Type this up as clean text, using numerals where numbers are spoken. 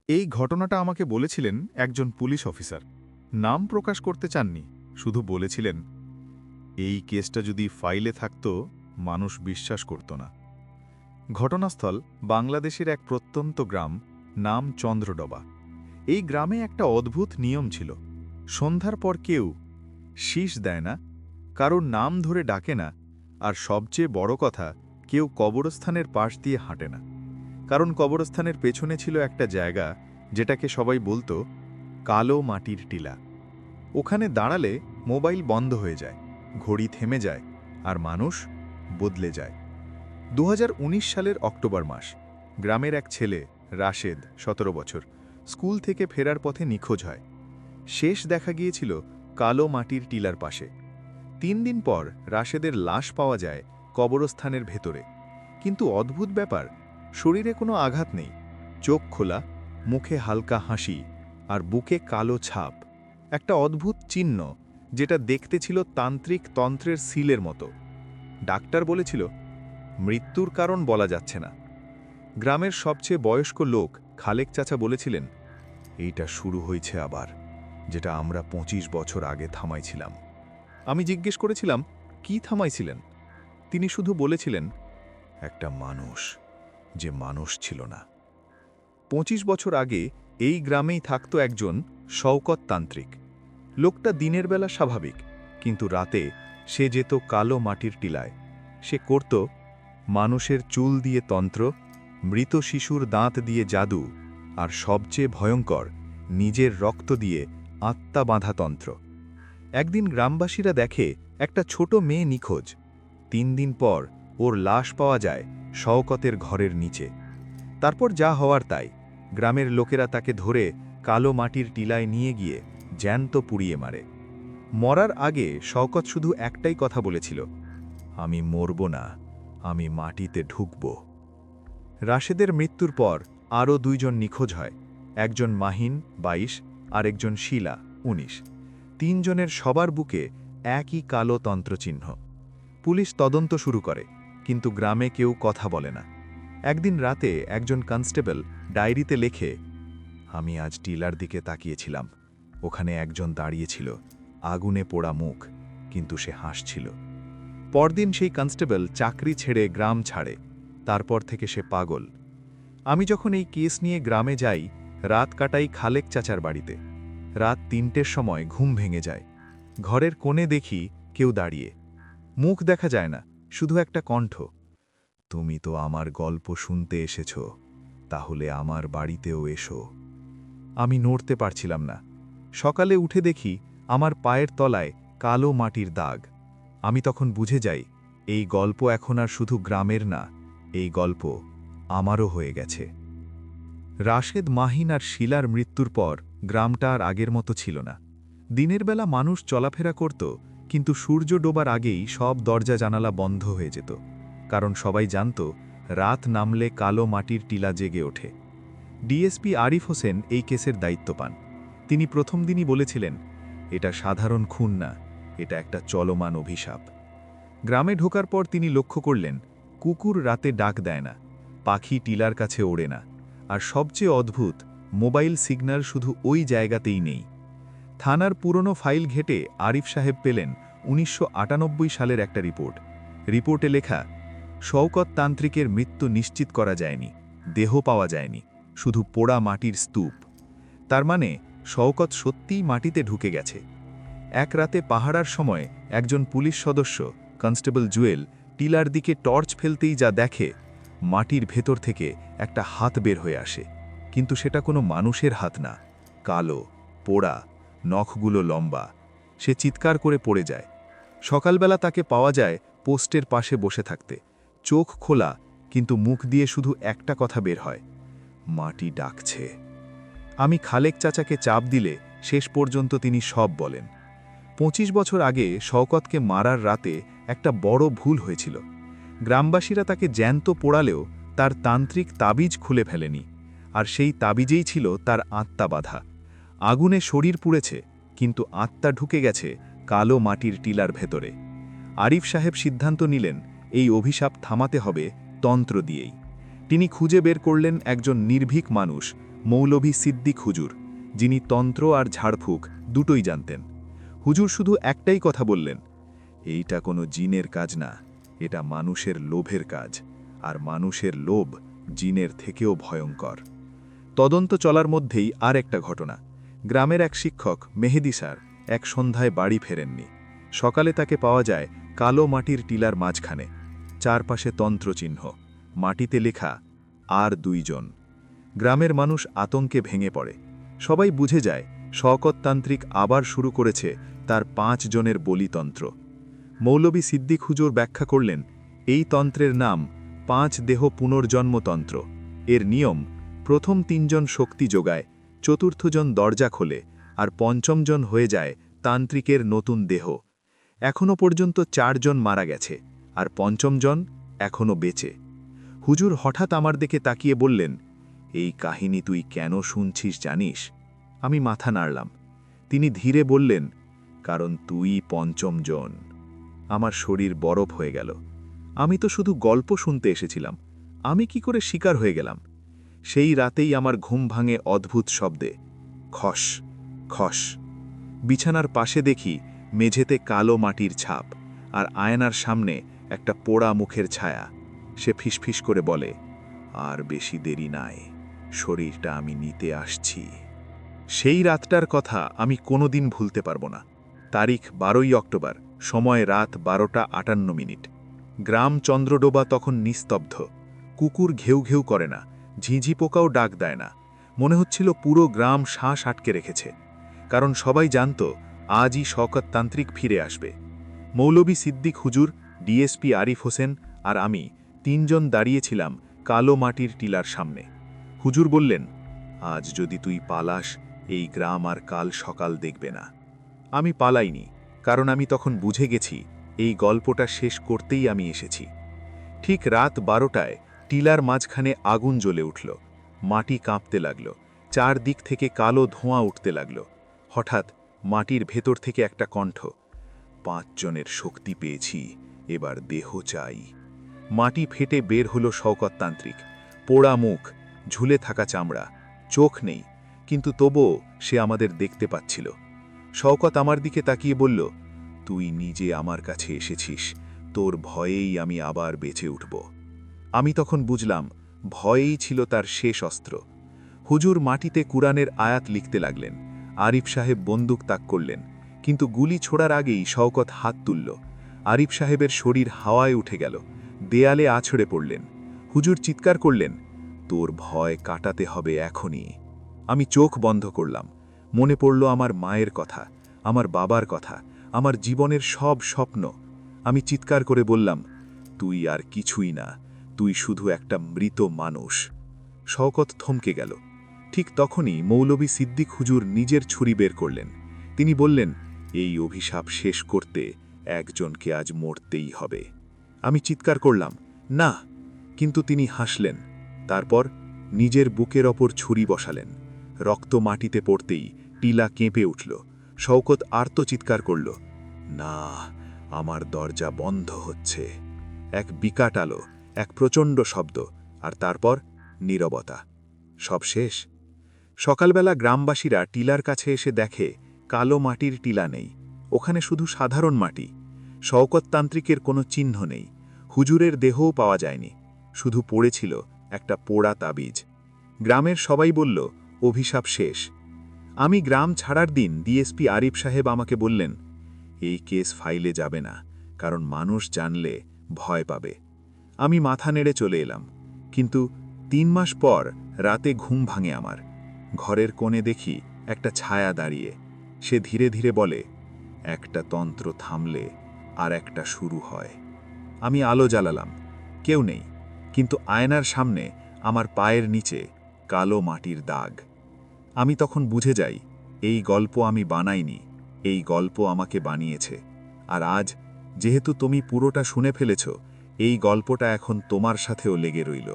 এই ঘটনাটা আমাকে বলেছিলেন একজন পুলিশ অফিসার। নাম প্রকাশ করতে চাননি, শুধু বলেছিলেন, এই কেসটা যদি ফাইলে থাকত মানুষ বিশ্বাস করত না। ঘটনাস্থল বাংলাদেশের এক প্রত্যন্ত গ্রাম, নাম চন্দ্রডবা। এই গ্রামে একটা অদ্ভুত নিয়ম ছিল। সন্ধ্যার পর কেউ শীষ দেয় না, কারোর নাম ধরে ডাকে না, আর সবচেয়ে বড় কথা, কেউ কবরস্থানের পাশ দিয়ে হাঁটে না। কারণ কবরস্থানের পেছনে ছিল একটা জায়গা যেটাকে সবাই বলতো কালো মাটির টিলা। ওখানে দাঁড়ালে মোবাইল বন্ধ হয়ে যায়, ঘড়ি থেমে যায়, আর মানুষ বদলে যায়। ২০১৯ সালের অক্টোবর মাস, গ্রামের এক ছেলে রাশেদ, ১৭ বছর, স্কুল থেকে ফেরার পথে নিখোঁজ হয়। শেষ দেখা গিয়েছিল কালো মাটির টিলার পাশে। ৩ দিন পর রাশেদের লাশ পাওয়া যায় কবরস্থানের ভেতরে। কিন্তু অদ্ভুত ব্যাপার, শরীরে কোনো আঘাত নেই, চোখ খোলা, মুখে হালকা হাসি, আর বুকে কালো ছাপ, একটা অদ্ভুত চিহ্ন যেটা দেখতে ছিল তান্ত্রিক তন্ত্রের সিলের মতো। ডাক্তার বলেছিল মৃত্যুর কারণ বলা যাচ্ছে না। গ্রামের সবচেয়ে বয়স্ক লোক খালেক চাচা বলেছিলেন, এইটা শুরু হয়েছে আবার, যেটা আমরা ২৫ বছর আগে থামাইছিলাম। আমি জিজ্ঞেস করেছিলাম, কি থামাইছিলেন? তিনি শুধু বলেছিলেন, একটা মানুষ যে মানুষ ছিল না। ২৫ বছর আগে এই গ্রামেই থাকত একজন শওকত তান্ত্রিক। লোকটা দিনের বেলা স্বাভাবিক, কিন্তু রাতে সে যেত কালো মাটির টিলায়। সে করত মানুষের চুল দিয়ে তন্ত্র, মৃত শিশুর দাঁত দিয়ে জাদু, আর সবচেয়ে ভয়ঙ্কর, নিজের রক্ত দিয়ে আত্মা বাঁধা তন্ত্র। একদিন গ্রামবাসীরা দেখে একটা ছোট মেয়ে নিখোঁজ। ৩ দিন পর ওর লাশ পাওয়া যায় শওকতের ঘরের নিচে। তারপর যা হওয়ার তাই, গ্রামের লোকেরা তাকে ধরে কালো মাটির টিলায় নিয়ে গিয়ে জ্যান্ত পুড়িয়ে মারে। মরার আগে শওকত শুধু একটাই কথা বলেছিল, আমি মরব না, আমি মাটিতে ঢুকব। রাশেদের মৃত্যুর পর আরও ২ জন নিখোঁজ হয়, একজন মাহিন ২২ আর একজন শিলা ১৯। ৩ জনের সবার বুকে একই কালো তন্ত্রচিহ্ন। পুলিশ তদন্ত শুরু করে, কিন্তু গ্রামে কেউ কথা বলে না। একদিন রাতে একজন কনস্টেবল ডায়েরিতে লেখে, আমি আজ টিলার দিকে তাকিয়েছিলাম, ওখানে একজন দাঁড়িয়েছিল, আগুনে পোড়া মুখ, কিন্তু সে হাসছিল। পরদিন সেই কনস্টেবল চাকরি ছেড়ে গ্রাম ছাড়ে। তারপর থেকে সে পাগল। আমি যখন এই কেস নিয়ে গ্রামে যাই, রাত কাটাই খালেক চাচার বাড়িতে। রাত ৩টের সময় ঘুম ভেঙে যায়। ঘরের কোণে দেখি কেউ দাঁড়িয়ে। মুখ দেখা যায় না, শুধু একটা কণ্ঠ, তুমি তো আমার গল্প শুনতে এসেছ, তাহলে আমার বাড়িতেও এসো। আমি নড়তে পারছিলাম না। সকালে উঠে দেখি আমার পায়ের তলায় কালো মাটির দাগ। আমি তখন বুঝে যাই, এই গল্প এখন আর শুধু গ্রামের না, এই গল্প আমারও হয়ে গেছে। রাশেদ, মাহিন আর শিলার মৃত্যুর পর গ্রামটা আর আগের মতো ছিল না। দিনের বেলা মানুষ চলাফেরা করত, কিন্তু সূর্য ডোবার আগেই সব দরজা জানালা বন্ধ হয়ে যেত, কারণ সবাই জানত রাত নামলে কালো মাটির টিলা জেগে ওঠে। ডিএসপি আরিফ হোসেন এই কেসের দায়িত্ব পান। তিনি প্রথম দিনই বলেছিলেন, এটা সাধারণ খুন না, এটা একটা চলমান অভিশাপ। গ্রামে ঢোকার পর তিনি লক্ষ্য করলেন, কুকুর রাতে ডাক দেয় না, পাখি টিলার কাছে ওড়ে না, আর সবচেয়ে অদ্ভুত, মোবাইল সিগন্যাল শুধু ওই জায়গাতেই নেই। থানার পুরনো ফাইল ঘেটে আরিফ সাহেব পেলেন ১৯৯৮ সালের একটা রিপোর্ট। রিপোর্টে লেখা, শওকত তান্ত্রিকের মৃত্যু নিশ্চিত করা যায়নি, দেহ পাওয়া যায়নি, শুধু পোড়া মাটির স্তূপ। তার মানে শওকত সত্যিই মাটিতে ঢুকে গেছে। এক রাতে পাহারার সময় একজন পুলিশ সদস্য, কনস্টেবল জুয়েল, টিলার দিকে টর্চ ফেলতেই যা দেখে, মাটির ভেতর থেকে একটা হাত বের হয়ে আসে। কিন্তু সেটা কোনো মানুষের হাত না, কালো, পোড়া, নখগুলো লম্বা। সে চিৎকার করে পড়ে যায়। সকালবেলা তাকে পাওয়া যায় পোস্টের পাশে বসে থাকতে, চোখ খোলা, কিন্তু মুখ দিয়ে শুধু একটা কথা বের হয়, মাটি ডাকছে। আমি খালেক চাচাকে চাপ দিলে শেষ পর্যন্ত তিনি সব বলেন। ২৫ বছর আগে শওকতকে মারার রাতে একটা বড় ভুল হয়েছিল। গ্রামবাসীরা তাকে জ্যান্ত পোড়ালেও তার তান্ত্রিক তাবিজ খুলে ফেলেনি, আর সেই তাবিজেই ছিল তার আত্মা বাঁধা। আগুনে শরীর পুড়েছে, কিন্তু আত্মা ঢুকে গেছে কালো মাটির টিলার ভেতরে। আরিফ সাহেব সিদ্ধান্ত নিলেন, এই অভিশাপ থামাতে হবে তন্ত্র দিয়েই। তিনি খুঁজে বের করলেন একজন নির্ভীক মানুষ, মৌলভী সিদ্দিক হুজুর, যিনি তন্ত্র আর ঝাড়ফুঁক দুটোই জানতেন। হুজুর শুধু একটাই কথা বললেন, এইটা কোনো জিনের কাজ না, এটা মানুষের লোভের কাজ, আর মানুষের লোভ জিনের থেকেও ভয়ঙ্কর। তদন্ত চলার মধ্যেই আর একটা ঘটনা। গ্রামের এক শিক্ষক মেহেদি স্যার এক সন্ধ্যায় বাড়ি ফেরেননি। সকালে তাকে পাওয়া যায় কালো মাটির টিলার মাঝখানে, চারপাশে তন্ত্রচিহ্ন, মাটিতে লেখা আর 2 জন। গ্রামের মানুষ আতঙ্কে ভেঙে পড়ে। সবাই বুঝে যায় শওকততান্ত্রিক আবার শুরু করেছে তার 5 জনের বলিতন্ত্র। মৌলভী সিদ্দিক হুজুর ব্যাখ্যা করলেন, এই তন্ত্রের নাম 5 দেহ পুনর্জন্মতন্ত্র। এর নিয়ম, প্রথম 3 জন শক্তি যোগায়, চতুর্থ জন দরজা খোলে, আর 5ম জন হয়ে যায় তান্ত্রিকের নতুন দেহ। এখনও পর্যন্ত 4 জন মারা গেছে, আর 5ম জন এখনও বেঁচে। হুজুর হঠাৎ আমার দিকে তাকিয়ে বললেন, এই কাহিনী তুই কেন শুনছিস জানিস? আমি মাথা নাড়লাম। তিনি ধীরে বললেন, কারণ তুই 5ম জন। আমার শরীর বরফ হয়ে গেল। আমি তো শুধু গল্প শুনতে এসেছিলাম, আমি কি করে শিকার হয়ে গেলাম? সেই রাতেই আমার ঘুম ভাঙে অদ্ভুত শব্দে, খস খস। বিছানার পাশে দেখি মেঝেতে কালো মাটির ছাপ, আর আয়নার সামনে একটা পোড়া মুখের ছায়া। সে ফিসফিস করে বলে, আর বেশি দেরি নাই, শরীরটা আমি নিতে আসছি। সেই রাতটার কথা আমি কোনোদিন ভুলতে পারবো না। তারিখ 12ই অক্টোবর, সময় রাত 12:58। গ্রাম চন্দ্রডোবা তখন নিস্তব্ধ। কুকুর ঘেউ ঘেউ করে না, ঝিঁঝি পোকাও ডাক দেয় না। মনে হচ্ছিল পুরো গ্রাম শ্বাস আটকে রেখেছে, কারণ সবাই জানত আজই শওকততান্ত্রিক ফিরে আসবে। মৌলভী সিদ্দিক হুজুর, ডিএসপি আরিফ হোসেন আর আমি 3 জন দাঁড়িয়েছিলাম কালো মাটির টিলার সামনে। হুজুর বললেন, আজ যদি তুই পালাস, এই গ্রাম আর কাল সকাল দেখবে না। আমি পালাইনি, কারণ আমি তখন বুঝে গেছি এই গল্পটা শেষ করতেই আমি এসেছি। ঠিক রাত 12টায় টিলার মাঝখানে আগুন জ্বলে উঠল। মাটি কাঁপতে লাগল, চারদিক থেকে কালো ধোঁয়া উঠতে লাগল। হঠাৎ মাটির ভেতর থেকে একটা কণ্ঠ, 5 জনের শক্তি পেয়েছি, এবার দেহ চাই। মাটি ফেটে বের হলো শওকততান্ত্রিক, পোড়া মুখ, ঝুলে থাকা চামড়া, চোখ নেই, কিন্তু তবুও সে আমাদের দেখতে পাচ্ছিল। শওকত আমার দিকে তাকিয়ে বলল, তুই নিজে আমার কাছে এসেছিস, তোর ভয়েই আমি আবার বেঁচে উঠব। আমি তখন বুঝলাম ভয়েই ছিল তার শেষ অস্ত্র। হুজুর মাটিতে কুরআনের আয়াত লিখতে লাগলেন। আরিফ সাহেব বন্দুক তাক করলেন, কিন্তু গুলি ছোড়ার আগেই শওকত হাত তুলল। আরিফ সাহেবের শরীর হাওয়ায় উঠে গেল, দেয়ালে আছড়ে পড়লেন। হুজুর চিৎকার করলেন, তোর ভয় কাটাতে হবে এখনই। আমি চোখ বন্ধ করলাম। মনে পড়ল আমার মায়ের কথা, আমার বাবার কথা, আমার জীবনের সব স্বপ্ন। আমি চিৎকার করে বললাম, তুই আর কিছুই না, তুই শুধু একটা মৃত মানুষ। শওকত থমকে গেল। ঠিক তখনই মৌলভী সিদ্দিক হুজুর নিজের ছুরি বের করলেন। তিনি বললেন, এই অভিশাপ শেষ করতে একজনকে আজ মরতেই হবে। আমি চিৎকার করলাম, না, কিন্তু তিনি হাসলেন। তারপর নিজের বুকের ওপর ছুরি বসালেন। রক্ত মাটিতে পড়তেই টিলা কেঁপে উঠল। শওকত আর্তচিৎকার করল, না, আমার দরজা বন্ধ হচ্ছে। এক বিকট আলো, এক প্রচণ্ড শব্দ, আর তারপর নীরবতা। সব শেষ। সকালবেলা গ্রামবাসীরা টিলার কাছে এসে দেখে কালো মাটির টিলা নেই, ওখানে শুধু সাধারণ মাটি। শওকততান্ত্রিকের কোনো চিহ্ন নেই, হুজুরের দেহও পাওয়া যায়নি, শুধু পড়েছিল একটা পোড়া তাবিজ। গ্রামের সবাই বলল, অভিশাপ শেষ। আমি গ্রাম ছাড়ার দিন ডিএসপি আরিফ সাহেব আমাকে বললেন, এই কেস ফাইলে যাবে না, কারণ মানুষ জানলে ভয় পাবে। আমি মাথা নেড়ে চলে এলাম। কিন্তু 3 মাস পর রাতে ঘুম ভাঙে আমার। ঘরের কোণে দেখি একটা ছায়া দাঁড়িয়ে। সে ধীরে ধীরে বলে, একটা তন্ত্র থামলে আর একটা শুরু হয়। আমি আলো জ্বালালাম, কেউ নেই, কিন্তু আয়নার সামনে আমার পায়ের নিচে কালো মাটির দাগ। আমি তখন বুঝে যাই, এই গল্প আমি বানাইনি, এই গল্প আমাকে বানিয়েছে। আর আজ যেহেতু তুমি পুরোটা শুনে ফেলেছ, এই গল্পটা এখন তোমার সাথেও লেগে রইল।